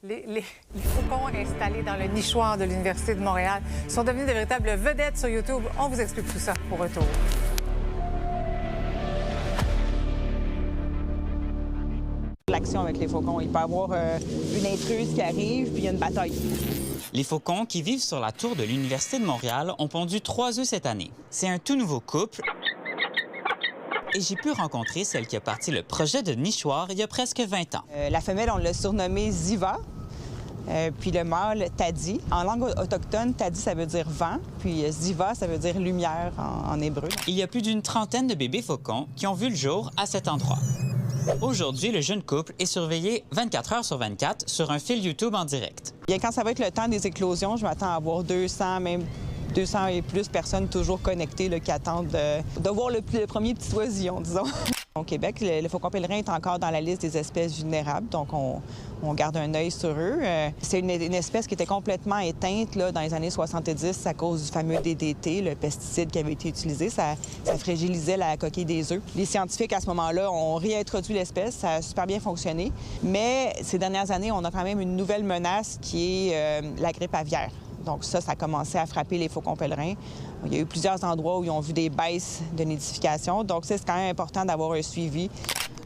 [SPEAKER 1] Les faucons installés dans le nichoir de l'Université de Montréal sont devenus de véritables vedettes sur YouTube. On vous explique tout ça au retour.
[SPEAKER 15] L'action avec les faucons. Il peut y avoir une intruse qui arrive, puis il y a une bataille.
[SPEAKER 16] Les faucons qui vivent sur la tour de l'Université de Montréal ont pondu 3 œufs cette année. C'est un tout nouveau couple. Et j'ai pu rencontrer celle qui a parti le projet de nichoir il y a presque 20 ans.
[SPEAKER 15] La femelle, on l'a surnommée Ziva. Puis le mâle, Tadi. En langue autochtone, Tadi, ça veut dire vent. Puis Ziva, ça veut dire lumière en hébreu.
[SPEAKER 16] Il y a plus d'une trentaine de bébés faucons qui ont vu le jour à cet endroit. Aujourd'hui, le jeune couple est surveillé 24 heures sur 24 sur un fil YouTube en direct.
[SPEAKER 15] Bien, quand ça va être le temps des éclosions, je m'attends à avoir 200, même 200 et plus personnes toujours connectées là, qui attendent de voir le premier petit oisillon, disons. Au Québec, le faucon pèlerin est encore dans la liste des espèces vulnérables, donc on garde un œil sur eux. C'est une espèce qui était complètement éteinte là, dans les années 70 à cause du fameux DDT, le pesticide qui avait été utilisé. Ça fragilisait la coquille des œufs. Les scientifiques, à ce moment-là, ont réintroduit l'espèce. Ça a super bien fonctionné. Mais ces dernières années, on a quand même une nouvelle menace qui est la grippe aviaire. Donc ça a commencé à frapper les faucons pèlerins. Il y a eu plusieurs endroits où ils ont vu des baisses de nidification. Donc c'est quand même important d'avoir un suivi.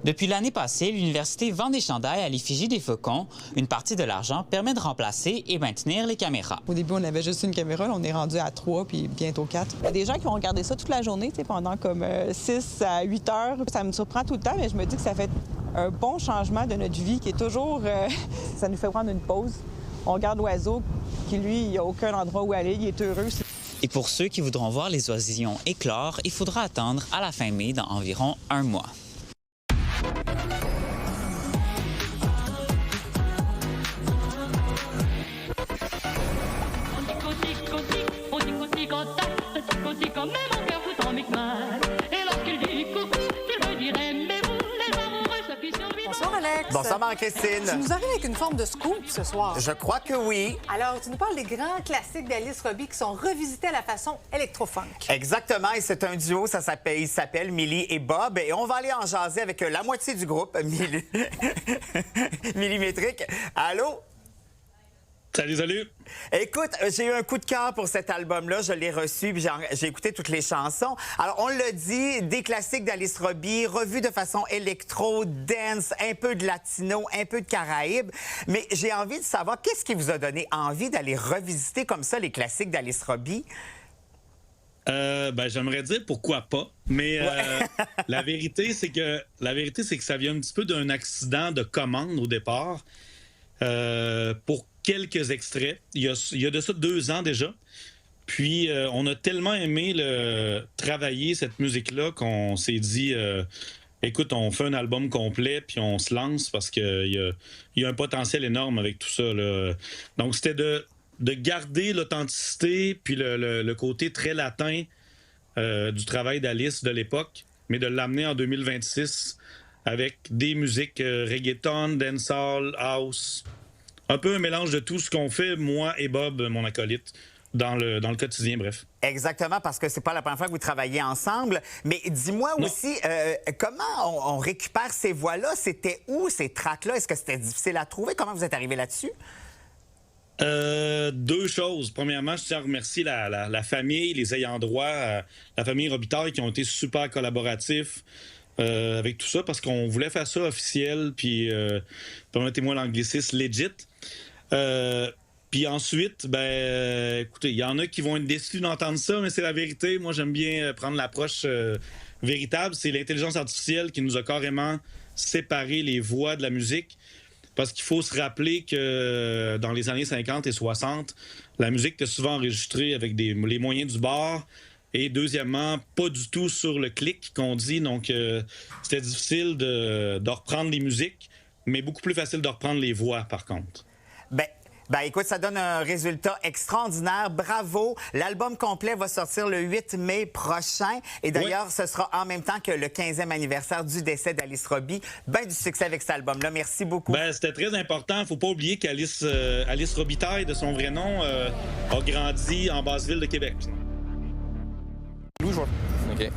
[SPEAKER 16] Depuis l'année passée, l'Université vend des chandails à l'effigie des faucons. Une partie de l'argent permet de remplacer et maintenir les caméras.
[SPEAKER 15] Au début, on avait juste une caméra. Là, on est rendu à 3 puis bientôt 4. Il y a des gens qui vont regarder ça toute la journée, pendant comme 6 à 8 heures. Ça me surprend tout le temps, mais je me dis que ça fait un bon changement de notre vie qui est toujours... ça nous fait prendre une pause. On regarde l'oiseau qui, lui, il n'y a aucun endroit où aller. Il est heureux.
[SPEAKER 16] Et pour ceux qui voudront voir les oisillons éclore, il faudra attendre à la fin mai dans environ 1 mois.
[SPEAKER 1] Bonsoir, Alex.
[SPEAKER 17] Bonsoir, Marie-Christine.
[SPEAKER 1] Tu nous arrives avec une forme de scoop ce soir.
[SPEAKER 17] Je crois que oui.
[SPEAKER 1] Alors, tu nous parles des grands classiques d'Alice Robbie qui sont revisités à la façon électro-funk.
[SPEAKER 17] Exactement, et c'est un duo, il s'appelle Millie et Bob, et on va aller en jaser avec la moitié du groupe, Millimétrique. Allô?
[SPEAKER 19] Salut, salut!
[SPEAKER 17] Écoute, j'ai eu un coup de cœur pour cet album-là. Je l'ai reçu, puis j'ai écouté toutes les chansons. Alors, on l'a dit, des classiques d'Alice Robbie, revus de façon électro, dance, un peu de latino, un peu de Caraïbes. Mais j'ai envie de savoir, qu'est-ce qui vous a donné envie d'aller revisiter comme ça les classiques d'Alice Robbie?
[SPEAKER 19] J'aimerais dire pourquoi pas, mais la vérité, c'est que ça vient un petit peu d'un accident de commande au départ. Pour quelques extraits. Il y a de ça 2 ans déjà. Puis, on a tellement aimé travailler cette musique-là qu'on s'est dit, écoute, on fait un album complet, puis on se lance parce qu'il y a un potentiel énorme avec tout ça, là. Donc, c'était de garder l'authenticité, puis le côté très latin du travail d'Alice de l'époque, mais de l'amener en 2026 avec des musiques reggaeton, dancehall, house... Un peu un mélange de tout ce qu'on fait, moi et Bob, mon acolyte. dans le quotidien, bref.
[SPEAKER 17] Exactement, parce que c'est pas la première fois que vous travaillez ensemble. Mais dis-moi aussi, comment on récupère ces voix-là? C'était où, ces tracks-là? Est-ce que c'était difficile à trouver? Comment vous êtes arrivé là-dessus?
[SPEAKER 19] Deux choses. Premièrement, je tiens à remercier la famille, les ayants droit, la famille Robitaille qui ont été super collaboratifs avec tout ça parce qu'on voulait faire ça officiel, puis permettez-moi l'anglicisme, legit. Puis ensuite, écoutez, il y en a qui vont être déçus d'entendre ça, mais c'est la vérité. Moi, j'aime bien prendre l'approche véritable. C'est l'intelligence artificielle qui nous a carrément séparé les voix de la musique. Parce qu'il faut se rappeler que dans les années 50 et 60, la musique était souvent enregistrée avec les moyens du bord. Et deuxièmement, pas du tout sur le clic qu'on dit. Donc, c'était difficile de reprendre les musiques, mais beaucoup plus facile de reprendre les voix, par contre.
[SPEAKER 17] Écoute, ça donne un résultat extraordinaire. Bravo. L'album complet va sortir le 8 mai prochain. Et d'ailleurs, ce sera en même temps que le 15e anniversaire du décès d'Alice Roby. Ben du succès avec cet album-là. Merci beaucoup.
[SPEAKER 19] C'était très important. Il ne faut pas oublier qu'Alice Robitaille, de son vrai nom, a grandi en Basse-Ville de Québec.
[SPEAKER 26] OK.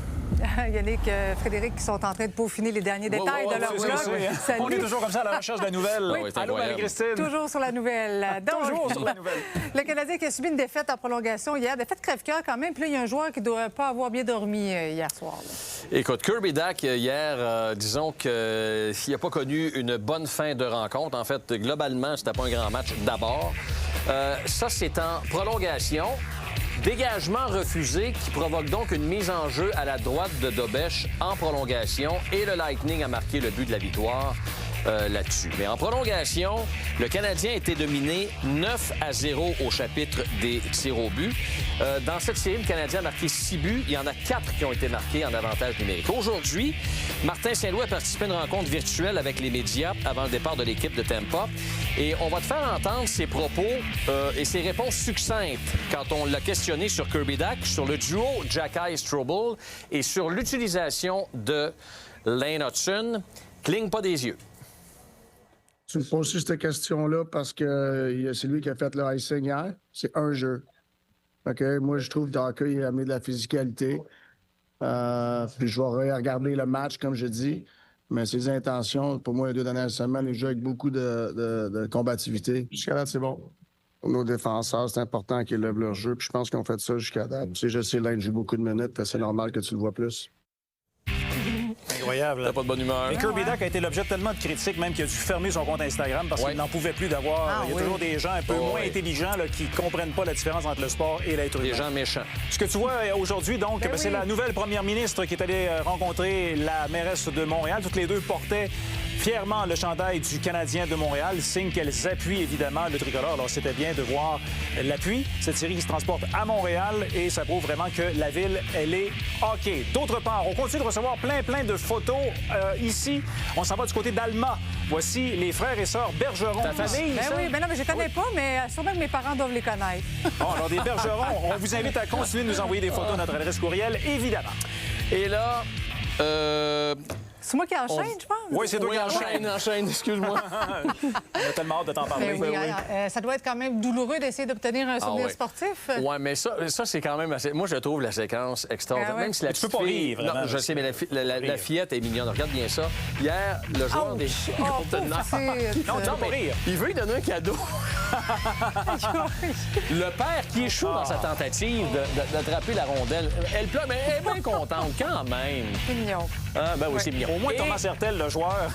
[SPEAKER 1] Yannick, Frédéric, qui sont en train de peaufiner les derniers détails de leur blog. Salut.
[SPEAKER 18] On est toujours comme ça à la recherche de la nouvelle.
[SPEAKER 1] Oui.
[SPEAKER 18] Allô, Marie-Christine.
[SPEAKER 1] Toujours sur la nouvelle. Donc,
[SPEAKER 18] toujours sur la nouvelle.
[SPEAKER 1] Le Canadien qui a subi une défaite en prolongation hier. Défaite crève-cœur quand même. Puis là, il y a un joueur qui ne doit pas avoir bien dormi hier soir. Là.
[SPEAKER 20] Écoute, Kirby Dach, hier, disons qu'il n'a pas connu une bonne fin de rencontre. En fait, globalement, c'était pas un grand match d'abord. Ça, c'est en prolongation. Dégagement refusé qui provoque donc une mise en jeu à la droite de Dobèche en prolongation et le Lightning a marqué le but de la victoire là-dessus. Mais en prolongation, le Canadien a été dominé 9-0 au chapitre des tirs au but. Dans cette série, le Canadien a marqué 6 buts. Il y en a 4 qui ont été marqués en avantage numérique. Aujourd'hui, Martin Saint-Louis a participé à une rencontre virtuelle avec les médias avant le départ de l'équipe de Tampa. Et on va te faire entendre ses propos et ses réponses succinctes quand on l'a questionné sur Kirby Dach, sur le duo Xhekaj-Strobel et sur l'utilisation de Lane Hutson. Cligne pas des yeux.
[SPEAKER 21] Tu me poses cette question-là parce que c'est lui qui a fait le icing hier. C'est un jeu. Okay? Moi, je trouve que il a amené de la physicalité. Puis je vais regarder le match, comme je dis. Mais ses intentions, pour moi, les 2 dernières semaines, il joue avec beaucoup de combativité. Jusqu'à date, c'est bon. Pour nos défenseurs, c'est important qu'ils lèvent leur jeu. Puis je pense qu'ils ont fait ça jusqu'à date. Tu sais, je sais, Lane joue beaucoup de minutes. C'est normal que tu le vois plus.
[SPEAKER 18] Incroyable.
[SPEAKER 20] T'as pas de bonne humeur.
[SPEAKER 18] Et Kirby Dach a été l'objet de tellement de critiques, même qu'il a dû fermer son compte Instagram parce qu'il n'en pouvait plus d'avoir. Il y a toujours des gens un peu moins intelligents là, qui ne comprennent pas la différence entre le sport et l'être humain.
[SPEAKER 20] Des gens méchants.
[SPEAKER 18] Ce que tu vois aujourd'hui, donc, c'est la nouvelle première ministre qui est allée rencontrer la mairesse de Montréal. Toutes les deux portaient fièrement le chandail du Canadien de Montréal, signe qu'elles appuient évidemment le tricolore. Alors, c'était bien de voir l'appui. Cette série qui se transporte à Montréal et ça prouve vraiment que la ville, elle est hockey. D'autre part, on continue de recevoir plein de photos ici. On s'en va du côté d'Alma. Voici les frères et sœurs Bergeron. Ta famille,
[SPEAKER 1] ça? Oui, mais non, mais je ne connais pas, mais sûrement que mes parents doivent les connaître.
[SPEAKER 18] Bon, alors, des Bergerons, on vous invite à continuer de nous envoyer des photos à notre adresse courriel, évidemment.
[SPEAKER 20] Et là,
[SPEAKER 1] c'est moi qui enchaîne, je pense.
[SPEAKER 18] Oui, c'est toi qui
[SPEAKER 20] enchaîne, excuse-moi.
[SPEAKER 18] On a tellement hâte de t'en parler.
[SPEAKER 1] Oui, ça doit être quand même douloureux d'essayer d'obtenir un souvenir sportif.
[SPEAKER 20] Oui, mais ça c'est quand même assez... Moi, je trouve la séquence extraordinaire. Même si la
[SPEAKER 18] tu peux pas rire, vraiment.
[SPEAKER 20] Non, je sais, mais la fillette est mignonne. Regarde bien ça. Hier, le joueur des Golden Knights...
[SPEAKER 18] Non, tu peux pas rire.
[SPEAKER 20] Il veut lui donner un cadeau. Le père qui échoue dans sa tentative d'attraper la rondelle. Elle pleure, mais elle est bien contente quand même.
[SPEAKER 1] C'est mignon.
[SPEAKER 20] Ah, ben oui, c'est mignon.
[SPEAKER 18] Au moins, Thomas Hertel, le joueur,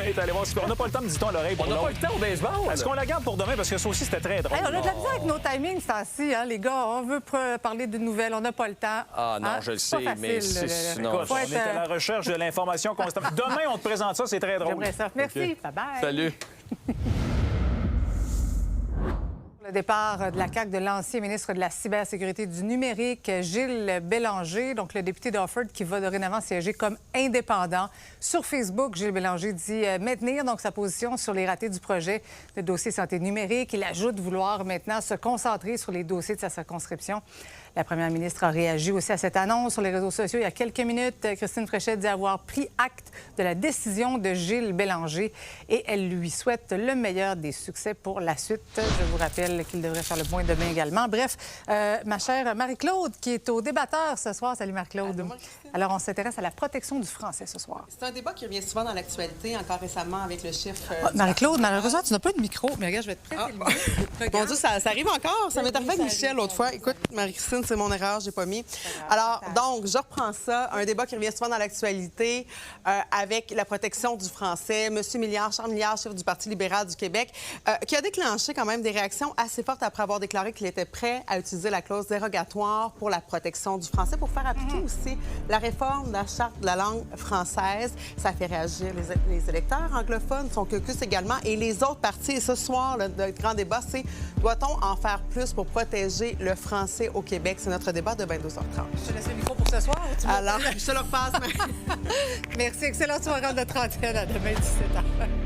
[SPEAKER 18] est allé voir. On n'a pas le temps, dit-on, à l'oreille pour
[SPEAKER 20] On n'a pas le temps au baseball.
[SPEAKER 18] Est-ce qu'on la garde pour demain? Parce que ça aussi, c'était très drôle.
[SPEAKER 1] Hey, on a de la misère avec nos timings, c'est ainsi, hein, les gars. On veut parler de nouvelles, on n'a pas le temps.
[SPEAKER 20] Ah non, je le sais, mais c'est...
[SPEAKER 18] Écoute, on est à la recherche de l'information constamment. Demain, on te présente ça, c'est très drôle.
[SPEAKER 1] J'aimerais ça. Merci.
[SPEAKER 20] Okay.
[SPEAKER 1] Bye-bye.
[SPEAKER 20] Salut.
[SPEAKER 1] Le départ de la CAQ de l'ancien ministre de la Cybersécurité du numérique, Gilles Bélanger, donc le député d'Offord qui va dorénavant siéger comme indépendant. Sur Facebook, Gilles Bélanger dit maintenir donc sa position sur les ratés du projet de dossier santé numérique. Il ajoute vouloir maintenant se concentrer sur les dossiers de sa circonscription. La première ministre a réagi aussi à cette annonce sur les réseaux sociaux il y a quelques minutes. Christine Fréchette dit avoir pris acte de la décision de Gilles Bélanger et elle lui souhaite le meilleur des succès pour la suite. Je vous rappelle qu'il devrait faire le point demain également. Bref, ma chère Marie-Claude qui est au débatteur ce soir. Salut Marie-Claude. Alors, on s'intéresse à la protection du français ce soir.
[SPEAKER 5] C'est un débat qui revient souvent dans l'actualité, encore récemment avec le chiffre...
[SPEAKER 1] Marie-Claude, malheureusement, tu n'as pas de micro. Mais regarde, je vais te prêter le micro.
[SPEAKER 5] Mon Dieu, ça arrive encore. Ça m'est arrivé avec Michel l'autre fois. Écoute, Marie-Christine, c'est mon erreur, j'ai pas mis. Alors, donc, je reprends ça. Un débat qui revient souvent dans l'actualité avec la protection du français. Monsieur Milliard, Charles Milliard, chef du Parti libéral du Québec, qui a déclenché quand même des réactions assez fortes après avoir déclaré qu'il était prêt à utiliser la clause dérogatoire pour la protection du français pour faire appliquer aussi la réforme de la Charte de la langue française. Ça fait réagir les électeurs anglophones, son caucus également, et les autres partis. Et ce soir, le grand débat, c'est doit-on en faire plus pour protéger le français au Québec? C'est notre débat de 22h30.
[SPEAKER 1] Je te laisse le micro pour ce soir.
[SPEAKER 5] Alors, je te le repasse.
[SPEAKER 1] Merci. Excellente soirée de trentaine. À demain, 17h.